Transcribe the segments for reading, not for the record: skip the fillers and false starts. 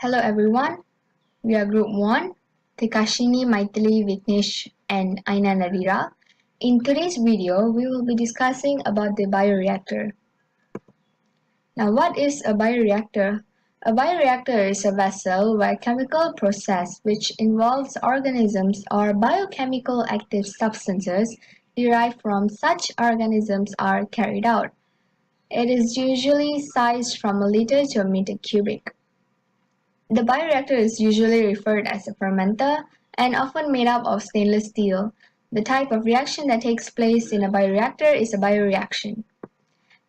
Hello everyone, we are Group 1, Tekashini, Maithili, Vignesh and Aina Nadira. In today's video, we will be discussing about the bioreactor. Now what is a bioreactor? A bioreactor is a vessel where chemical process which involves organisms or biochemical active substances derived from such organisms are carried out. It is usually sized from a liter to a meter cubic. The bioreactor is usually referred as a fermenter and often made up of stainless steel. The type of reaction that takes place in a bioreactor is a bioreaction.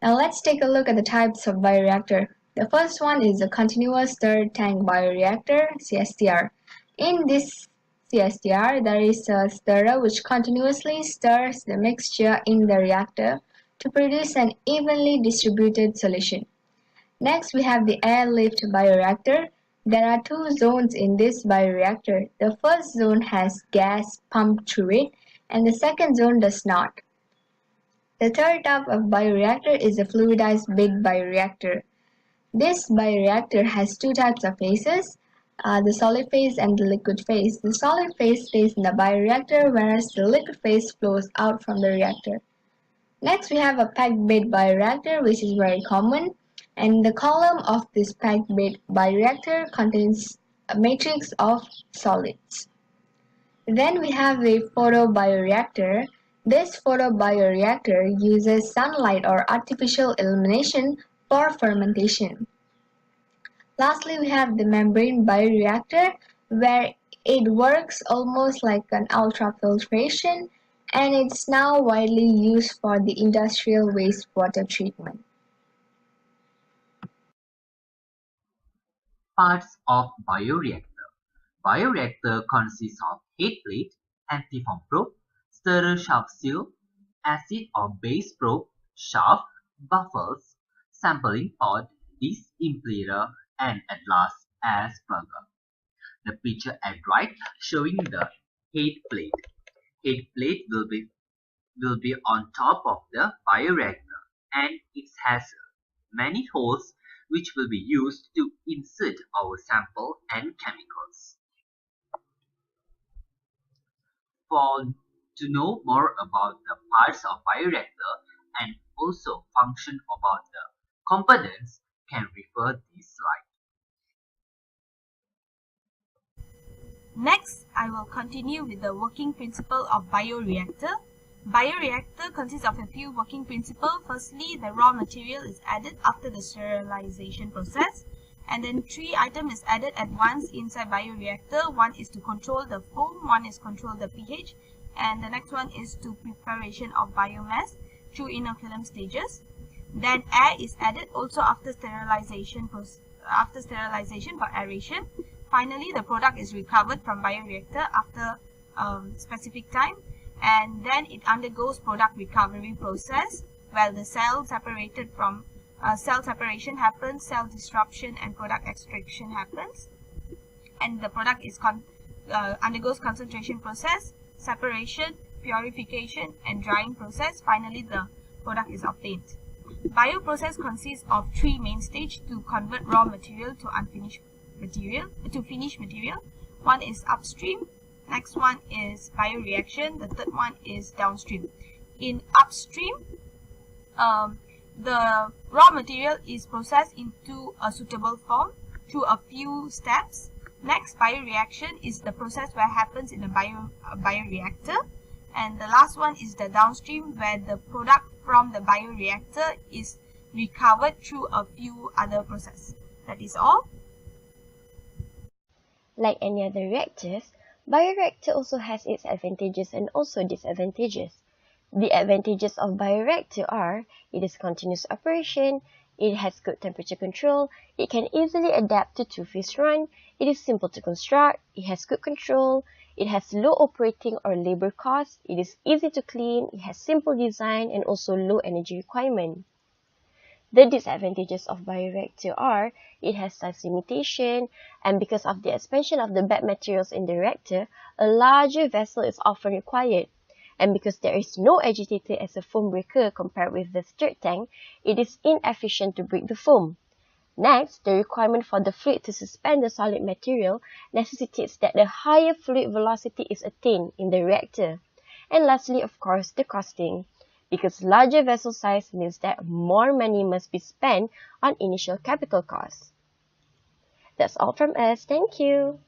Now let's take a look at the types of bioreactor. The first one is a continuous stirred tank bioreactor, CSTR. In this CSTR, there is a stirrer which continuously stirs the mixture in the reactor to produce an evenly distributed solution. Next, we have the air-lift bioreactor. There are two zones in this bioreactor. The first zone has gas pumped through it, and the second zone does not. The third type of bioreactor is a fluidized bed bioreactor. This bioreactor has two types of phases, the solid phase and the liquid phase. The solid phase stays in the bioreactor, whereas the liquid phase flows out from the reactor. Next, we have a packed bed bioreactor, which is very common. And the column of this packed bed bioreactor contains a matrix of solids. Then we have the photobioreactor. This photobioreactor uses sunlight or artificial illumination for fermentation. Lastly, we have the membrane bioreactor, where it works almost like an ultrafiltration, and it's now widely used for the industrial wastewater treatment. Parts of bioreactor. Bioreactor consists of head plate, antiform probe, stirrer shaft seal, acid or base probe, shaft, buffers, sampling pod, disimpleter, and at last Asperger. The picture at right showing the head plate. Head plate will be on top of the bioreactor, and it has many holes which will be used to insert our sample and chemicals. To know more about the parts of bioreactor and also function about the components, can refer this slide. Next, I will continue with the working principle of bioreactor. Bioreactor consists of a few working principles. Firstly, the raw material is added after the sterilization process, and then 3 items is added at once inside bioreactor. One is to control the foam, one is control the pH, and the next one is to preparation of biomass through inoculum stages. Then air is added also after sterilization for aeration. Finally, the product is recovered from bioreactor after specific time, and then it undergoes product recovery process where the cell separation happens, cell disruption and product extraction happens, and the product is undergoes concentration process, separation, purification and drying process. Finally, the product is obtained. Bioprocess consists of 3 main stages to convert raw material to finished material. One is upstream, next one is bioreaction, the third one is downstream. In upstream, the raw material is processed into a suitable form through a few steps. Next, bioreaction is the process where happens in a bioreactor, and the last one is the downstream, where the product from the bioreactor is recovered through a few other processes. That is all. Like any other reactors, bioreactor also has its advantages and also disadvantages. The advantages of bioreactor are, it is continuous operation, it has good temperature control, it can easily adapt to 2-phase run, it is simple to construct, it has good control, it has low operating or labor costs, it is easy to clean, it has simple design and also low energy requirement. The disadvantages of bioreactor are, it has size limitation, and because of the expansion of the bed materials in the reactor, a larger vessel is often required. And because there is no agitator as a foam breaker compared with the stirred tank, it is inefficient to break the foam. Next, the requirement for the fluid to suspend the solid material necessitates that the higher fluid velocity is attained in the reactor. And lastly, of course, the costing, because larger vessel size means that more money must be spent on initial capital costs. That's all from us. Thank you.